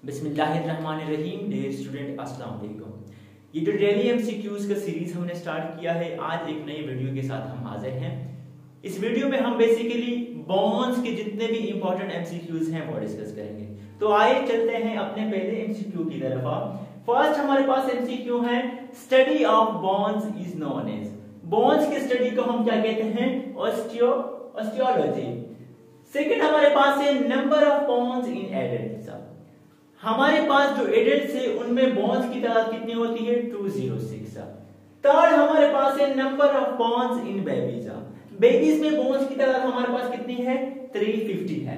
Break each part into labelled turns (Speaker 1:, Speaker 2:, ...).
Speaker 1: बिस्मिल्लाहिर्रहमानिर्रहीम। Dear student, अस्सलाम वालेकुम। ये जो डेली एमसीक्यूज का सीरीज हमने स्टार्ट किया है, आज एक नई वीडियो के साथ हम हाजिर हैं। इस वीडियो में हम बेसिकली बॉन्ड्स के जितने भी इंपॉर्टेंट एमसीक्यूज हैं वो डिस्कस करेंगे। तो आइए चलते हैं अपने पहले एमसीक्यू की तरफ। फर्स्ट हमारे पास एमसीक्यू है, study of bonds is known as. Bonds की स्टडी को हम क्या कहते हैं? ऑस्टियोलॉजी। सेकंड हमारे पास है number of bonds in adults. हमारे पास जो एडल्ट्स है उनमें बॉन्ड्स की तादाद कितनी होती है? 206। थर्ड हमारे पास है number of bonds in babies. Babies में बॉन्ड्स की तादाद हमारे पास कितनी है? 350 है।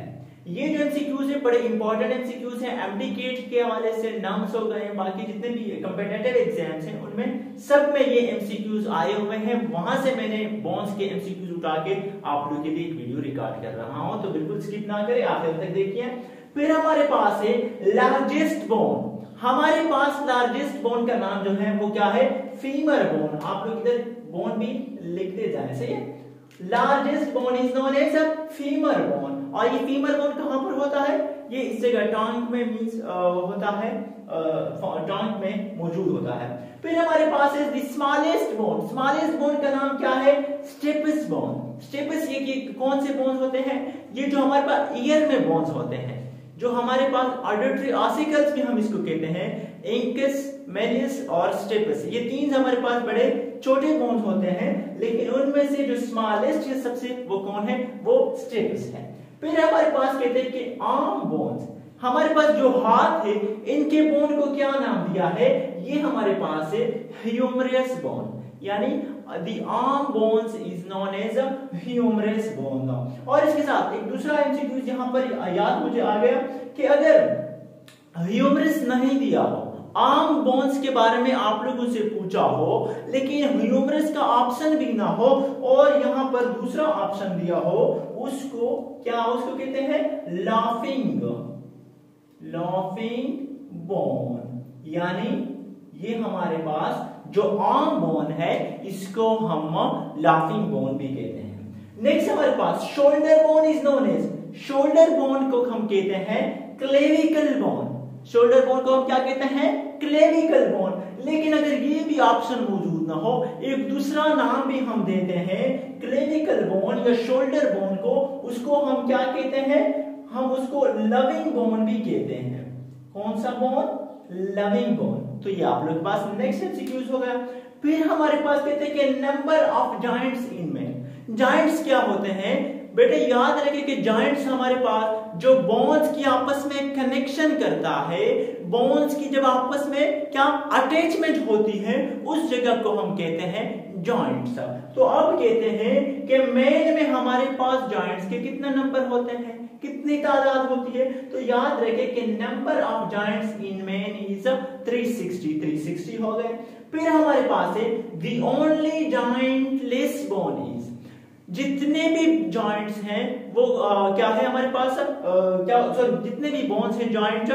Speaker 1: ये जो एमसीक्यूज है बड़े इंपॉर्टेंट एमसीक्यूज हैं। एमडीकेट के हवाले से नाम्स हो गए, बाकी जितने भी कॉम्पिटिटिव एग्जाम्स हैं उनमें सब में ये एमसीक्यूज आए हुए हैं। वहां से मैंने बॉन्ड्स के एमसीक्यूज उठा के आप लोगों के लिए एक वीडियो रिकॉर्ड कर रहा हूं, तो बिल्कुल स्किप ना करें, आखिर तक देखिए। फिर हमारे पास है लार्जेस्ट बोन। हमारे पास लार्जेस्ट बोन का नाम जो है वो क्या है? Femur bone. आप लोग इधर बोन भी लिखते जाएं, सही है। Largest bone is known as femur bone. और ये फीमर बोन कहां पर होता है? ये इस जगह टंग में मींस होता है, टंग में मौजूद होता है। फिर हमारे पास है the smallest bone. Smallest bone का नाम क्या है? Steppes bone. स्टेपस ये कौन से बोन्स होते हैं? ये जो हमारे पास ईयर में बोन्स होते हैं, जो हमारे पास ऑडिटरी ऑसिकल्स भी हम इसको कहते हैं, इंकस, मेलिस और स्टेपस। ये तीन हमारे पास बड़े छोटे बोन्स होते हैं, लेकिन उनमें से जो स्मॉलेस्ट है सबसे वो कौन है? वो स्टेपस है। फिर हमारे पास कहते हैं कि आर्म बोन्स। हमारे पास जो हाथ है इनके बोन को क्या नाम दिया है? ये हमारे पास है ह्यूमरस बोन, यानी the arm bones is known as a humerus bone। और इसके साथ एक दूसरा एमसीक्यू यहां पर याद मुझे आ गया कि अगर ह्यूमरस नहीं दिया हो, आर्म बोन्स के बारे में आप लोगों से पूछा हो लेकिन ह्यूमरस का ऑप्शन भी ना हो और यहां पर दूसरा ऑप्शन दिया हो, उसको कहते हैं लाफिंग बोन। यानी ये हमारे पास जो आर्म बोन है इसको हम लाफिंग बोन भी कहते हैं। नेक्स्ट हमारे पास shoulder bone is known as. Shoulder bone को हम कहते हैं क्लेविकल बोन। शोल्डर बोन को हम क्या कहते हैं? Clavicle bone. लेकिन अगर ये भी ऑप्शन मौजूद ना हो, एक दूसरा नाम भी हम देते हैं क्लेविकल बोन या शोल्डर बोन को, उसको हम क्या कहते हैं? हम उसको लविंग बोन भी कहते हैं। कौन सा बोन? Loving bone. तो ये आप लोग के पास नेक्स्ट एमसीक्यूज हो गया। फिर हमारे पास कहते हैं कि number of joints in man. Joints क्या होते हैं? बेटे याद रखिए कि जॉइंट्स हमारे पास जो बोन्स की आपस में कनेक्शन करता है, बोन्स की जब आपस में क्या अटैचमेंट होती है, उस जगह को हम कहते हैं जॉइंट्स। तो अब कहते हैं कि मैन में हमारे पास जॉइंट्स के कितने नंबर होते हैं, कितनी तादाद होती है? तो याद रखें कि number of joints in man is 360 हो गए। फिर हमारे पास है the only jointless bone is. जितने भी जॉइंट्स हैं वो क्या है हमारे पास? जितने भी बोन्स हैं जॉइंट,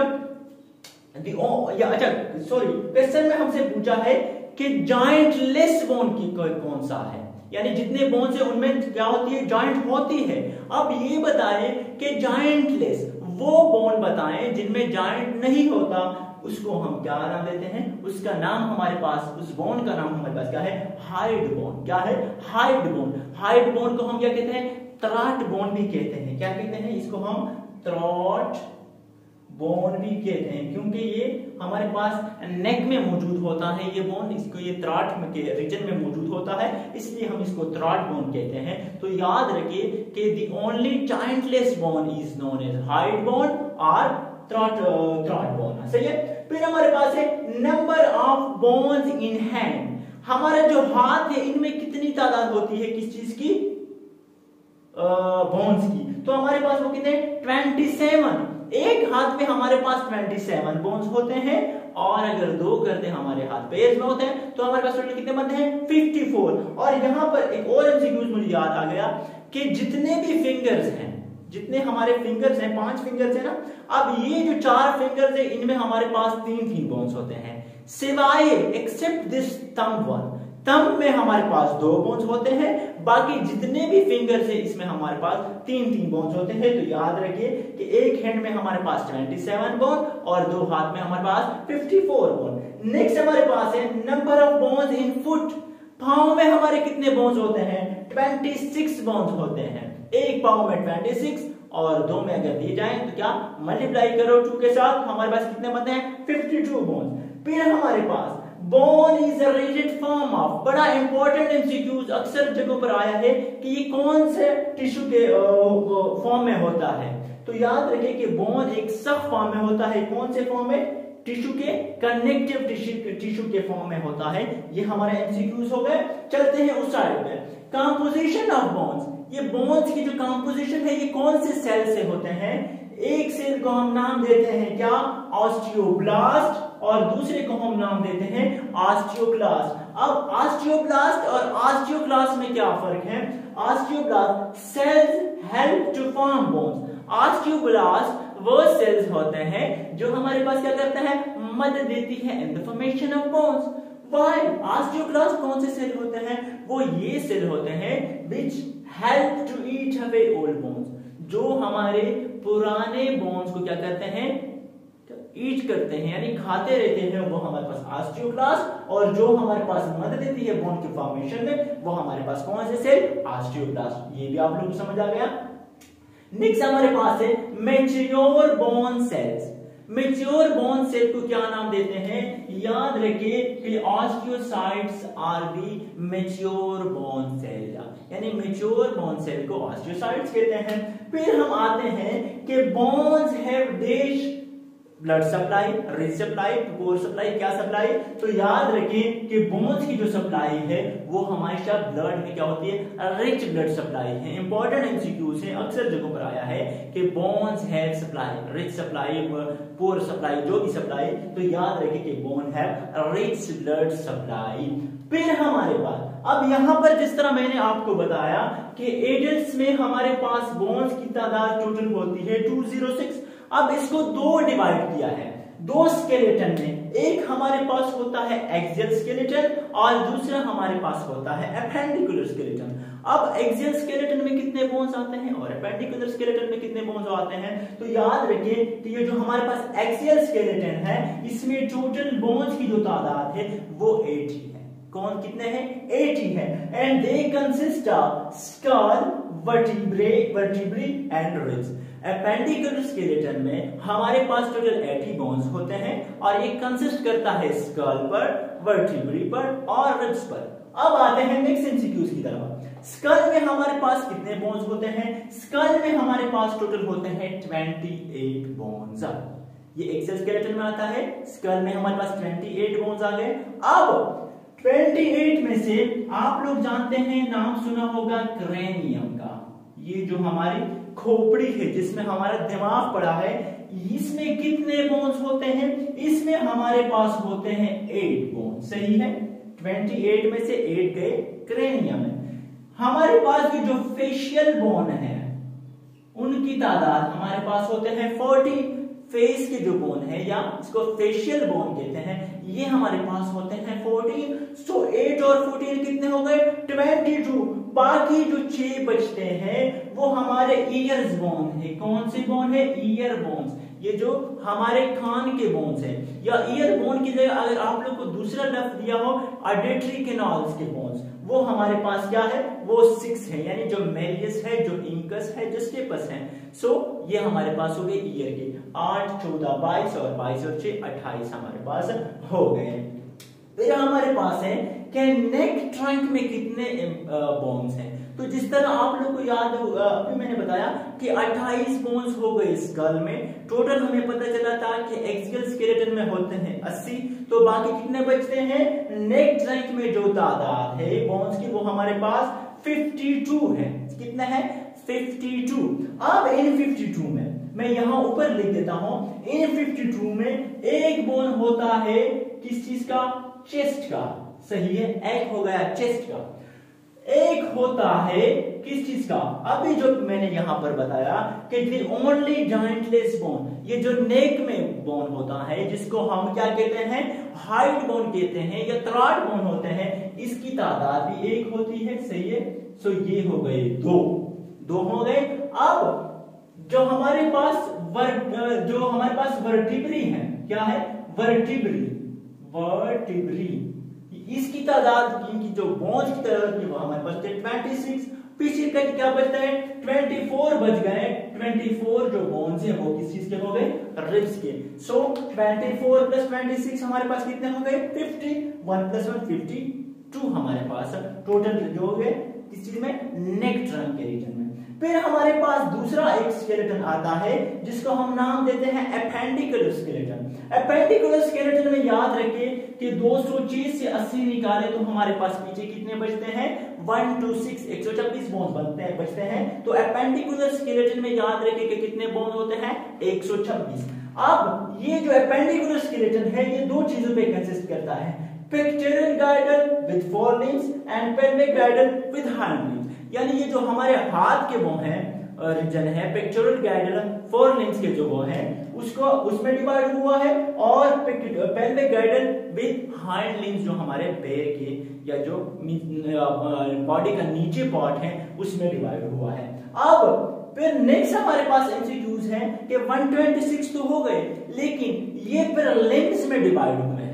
Speaker 1: क्वेश्चन में हमसे पूछा है कि जॉइंटलेस बोन की कौन सा है, यानी जितने बोन्स हैं उनमें क्या होती है? जॉइंट होती है। अब ये बताएं कि जॉइंटलेस वो बोन बताएं जिनमें जॉइंट नहीं होता, उसको हम क्या नाम देते हैं? उसका नाम हमारे पास, उस बोन का नाम हमारे पास क्या है? Hide bone. क्या है? Hide bone. हाइड बोन को हम क्या कहते हैं? त्रॉट बोन भी कहते हैं। क्या कहते हैं इसको? हम त्रॉट बोन भी कहते हैं, क्योंकि ये हमारे पास नेक में मौजूद होता है ये बोन, इसको ये त्रॉट के रीजन में मौजूद होता है, इसलिए हम इसको त्रॉट बोन कहते हैं। तो याद रखिए कि the only jointless bone is known as hyoid bone और त्रॉट बोन। सही है। फिर हमारे पास है number of bones in hand. हमारा जो हाथ है इनमें कितनी तादाद होती है? किस चीज की? बोन्स की। तो हमारे पास वो कितने? 27। एक हाथ पे हमारे पास 27 बोन्स होते हैं, और अगर दो करते हैं हमारे हाथ पैर में होते हैं तो हमारे पास टोटल कितने बनते हैं? 54। और यहां पर एक और एमसीक्यू मुझे याद आ गया कि जितने भी फिंगर्स हैं, जितने हमारे फिंगर्स हैं, 5 फिंगर्स है ना, अब ये जो 4 फिंगर्स है इनमें हमारे पास 3 बोन्स होते हैं, सिवाय except this thumb one. Thumb में हमारे पास 2 बोन्स होते हैं, बाकी जितने भी फिंगर्स है इसमें हमारे पास 3 बॉन्स होते हैं। तो याद रखिए कि एक हैंड में हमारे पास 27 बॉन्ड और दो हाथ में हमारे पास 54 बॉन्ड। नेक्स्ट हमारे पास है number of bones in foot. पांव में हमारे कितने बॉन्स होते हैं? 26 बॉन्स होते हैं। एक पांव में 26 और दो में अगर दिए जाए तो क्या मल्टीप्लाई करो 2 के साथ, हमारे पास कितने बनते हैं? 52 बॉन्स। फिर हमारे पास bone is a rigid form of, बड़ा इंपॉर्टेंट एमसीक्यूज अक्सर जगहों पर आया है कि ये कौन से टिश्यू के फॉर्म में होता है। तो याद रखिए कि बोन एक सख्त फॉर्म में होता है। कौन से फॉर्म में? टिश्यू के कनेक्टिव टिश्यू के फॉर्म में होता है। ये हमारे एमसीक्यूज हो गए। चलते हैं उस साइड पे। कंपोजिशन ऑफ बोन्स, ये बोन्स की जो कंपोजिशन है ये कौन से सेल से होते हैं? एक सेल को हम नाम देते हैं क्या? ऑस्टियोब्लास्ट, और दूसरे को हम नाम देते हैं ऑस्टियोक्लास्ट। अब ऑस्टियोब्लास्ट और ऑस्टियोक्लास्ट में क्या फर्क है? Osteoblast cells help to form bones. Osteoblast वो सेल्स होते हैं जो हमारे पास क्या करते हैं? मदद देती है in the formation of bones. Why osteoclast कौन से सेल होते हैं? वो ये सेल होते हैं which help to eat away old bones, जो हमारे पुराने बोन्स को क्या करते हैं? ईट करते हैं, यानी खाते रहते हैं। वो हमारे पास ऑस्टियोक्लास्ट, और जो हमारे पास मदद देती है बोन के फॉर्मेशन में वो हमारे पास कौन से सेल? ऑस्टियोब्लास्ट। ये भी आप लोगों को समझ आ गया। नेक्स्ट हमारे पास है mature bone cells. Mature bone cell को क्या नाम देते हैं? याद रखिए कि osteocytes are the mature bone cell, यानी मैच्योर बोन सेल को ऑस्टियोसाइट्स कहते हैं। फिर हम आते हैं कि bones have dash blood supply, rich supply, poor supply. क्या सप्लाई? तो याद रखिए कि बोन्स की जो सप्लाई है वो हमेशा ब्लड में क्या होती है? रिच ब्लड सप्लाई है। इंपॉर्टेंट एमसीक्यूज है, अक्सर जगहों पर आया है कि bones have supply, rich supply, poor supply, जो भी सप्लाई। तो याद रखिए कि bone have rich blood supply. फिर हमारे पास अब यहां पर जिस तरह मैंने आपको बताया कि एडल्ट्स में हमारे पास बोन्स की तादाद टोटल होती है 206। अब इसको दो डिवाइड किया है, दो स्केलेटन में। एक हमारे पास होता है एक्सियल स्केलेटन और दूसरा हमारे पास होता है एपेंडिकुलर स्केलेटन। अब एक्सियल स्केलेटन में कितने बोन्स आते हैं और एपेंडिकुलर स्केलेटन में कितने बोन्स आते हैं? तो याद रखिए कि ये जो हमारे पास एक्सियल स्केलेटन है इसमें टोटल बोन्स की जो तादाद है वो 80 है। कौन कितने हैं? 80 है। And they consist of skull, vertebrae and ribs. Appendicular skeleton में हमारे पास टोटल 80 बोन्स होते हैं और ये कंसिस्ट करता है स्कल पर, वर्टिब्रे पर और रिब्स पर। अब आते हैं नेक्स्ट एमसीक्यूज की तरफ। स्कल में हमारे पास कितने बोन्स होते हैं? स्कल में हमारे पास टोटल होते हैं 28 बोन्स। ये एक्सियल स्केलेटन में आता है। स्कल में हमारे पास 28 बोन्स आ गए। अब 28 में से आप लोग जानते हैं, नाम सुना होगा क्रेनियम का। ये जो हमारी खोपड़ी है जिसमें हमारा दिमाग पड़ा है, इसमें कितने बोन्स होते हैं? इसमें हमारे पास होते हैं 8 बोन्स। सही है, 28 में से 8 गए क्रेनियम में। हमारे पास जो फेशियल बोन है उनकी तादाद हमारे पास होते हैं 40। फेस के जो बोन है या इसको फेशियल बोन कहते हैं, ये हमारे पास होते हैं 14। सो 8 और 14 कितने हो गए? 22। बाकी जो 6 बचते हैं वो हमारे ईयर्स बोन है। कौन से बोन है? Ear bones. ये जो हमारे कान के बोन्स है, या ईयर बोन की जगह अगर आप लोग को दूसरा लफ्ज दिया हो ऑडिटरी कैनाल्स के बोन्स, वो हमारे पास क्या है? वो 6 है, यानी जो मेलियस है, जो इंकस है, जो स्टेपस है। सो ये हमारे पास हो गए ईयर के 8, 14, 22 और 22 और 6 28 हमारे पास हो गए। फिर हमारे पास है कि नेक ट्रंक में कितने बोन्स हैं। तो जिस तरह आप लोग को याद अभी मैंने बताया कि 28 बोन्स हो गए स्कल में। टोटल हमें पता चला था कि एक्सियल स्केलेटन में होते हैं 80, तो बाकी कितने बचते हैं? नेक ट्रंक में जो तादाद है बोन्स की वो हमारे पास 52 है। कितना है? 52। अब इन 52 में मैं यहां ऊपर लिख देता हूं, इन 52 में एक बोन होता है किस चीज का? चेस्ट का। सही है, एक हो गया चेस्ट का। एक होता है किस चीज का? अभी जो मैंने यहां पर बताया कि द ओनली जॉइंटलेस बोन, ये जो नेक में बोन होता है जिसको हम क्या कहते हैं? हाइड बोन कहते हैं या थ्रॉट बोन होते हैं, इसकी तादाद भी 1 होती है। सही है, सो ये हो गए दो हो गए। अब जो हमारे पास वर्टिब्री है, क्या है, वर्टिब्री इसकी तादाद की जो बोन्स की तादाद की वो हमारे पास 26, पीछे का क्या बचता है 24 बच गए। 24 जो बोन्स है वो किस चीज के हो गए, रिब्स के। सो 24 प्लस 26 हमारे पास कितने हो गए 50, 1 प्लस 1 52 हमारे पास टोटल जो हो गए किस चीज में, नेक ट्रंक के रीजन में। फिर हमारे पास दूसरा एक स्केलेटन आता है जिसको हम नाम देते हैं एपेंडिकुलर स्केलेटन। एपेंडिकुलर स्केलेटन में याद रखिए कि 206 से 80 निकाले तो हमारे पास पीछे कितने बचते हैं 126 126 बोन्स बचते हैं। तो एपेंडिकुलर स्केलेटन में याद रखिए कि कितने बोन होते हैं 126। अब ये जो एपेंडिकुलर स्केलेटन है ये दो चीजों पे कंसिस्ट करता है, pectoral girdle with forelimbs and pelvic girdle with hind limbs. यानी ये जो हमारे हाथ के वो हैं रीजन है, पेक्टोरल गाइडल फोरलिम्स के जो वो हैं उसको उसमें डिवाइड हुआ है, और pelvic girdle with hind limbs जो हमारे पैर के या जो बॉडी का नीचे पार्ट है उसमें डिवाइड हुआ है। अब फिर नेक्स्ट हमारे पास एमसीक्यूज हैं कि 126 तो हो गए, लेकिन ये फिर लिम्स में डिवाइड हुए हैं।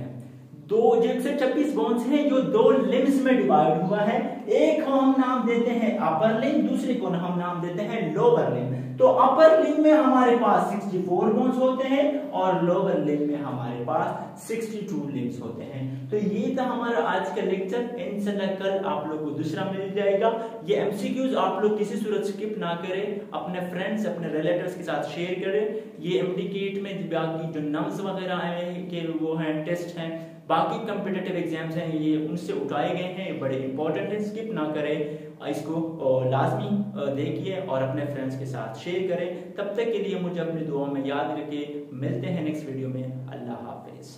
Speaker 1: दो जिनसे 26 बोन्स हैं जो दो लिम्स में डिवाइड हुआ है, एक को हम नाम देते हैं अपर लिम्ब, दूसरे को हम नाम देते हैं लोअर लिम्ब। तो अपर लिम्ब में हमारे पास 64 बोन्स होते हैं और लोअर लिम्ब में हमारे पास 62 लिम्स होते हैं। तो ये था हमारा आज का लेक्चर। इंशाल्लाह कल आप लोग को दूसरा मिल जाएगा। ये एमसीक्यूज आप लोग किसी सूरत स्किप ना करें, अपने फ्रेंड्स अपने रिलेटिव्स के साथ शेयर करें। ये एमडीकेट में बाकी जो नम्स वगैरह हैं के वो हैं टेस्ट हैं, बाकी कॉम्पिटिटिव एग्जाम्स हैं ये उनसे उठाए गए हैं, बड़े इंपॉर्टेंट है, स्किप ना करें, इसको लाजमी देखिए और अपने फ्रेंड्स के साथ शेयर करें। तब तक के लिए मुझे अपनी दुआ में याद रखिए। मिलते हैं नेक्स्ट वीडियो में। अल्लाह हाफिज।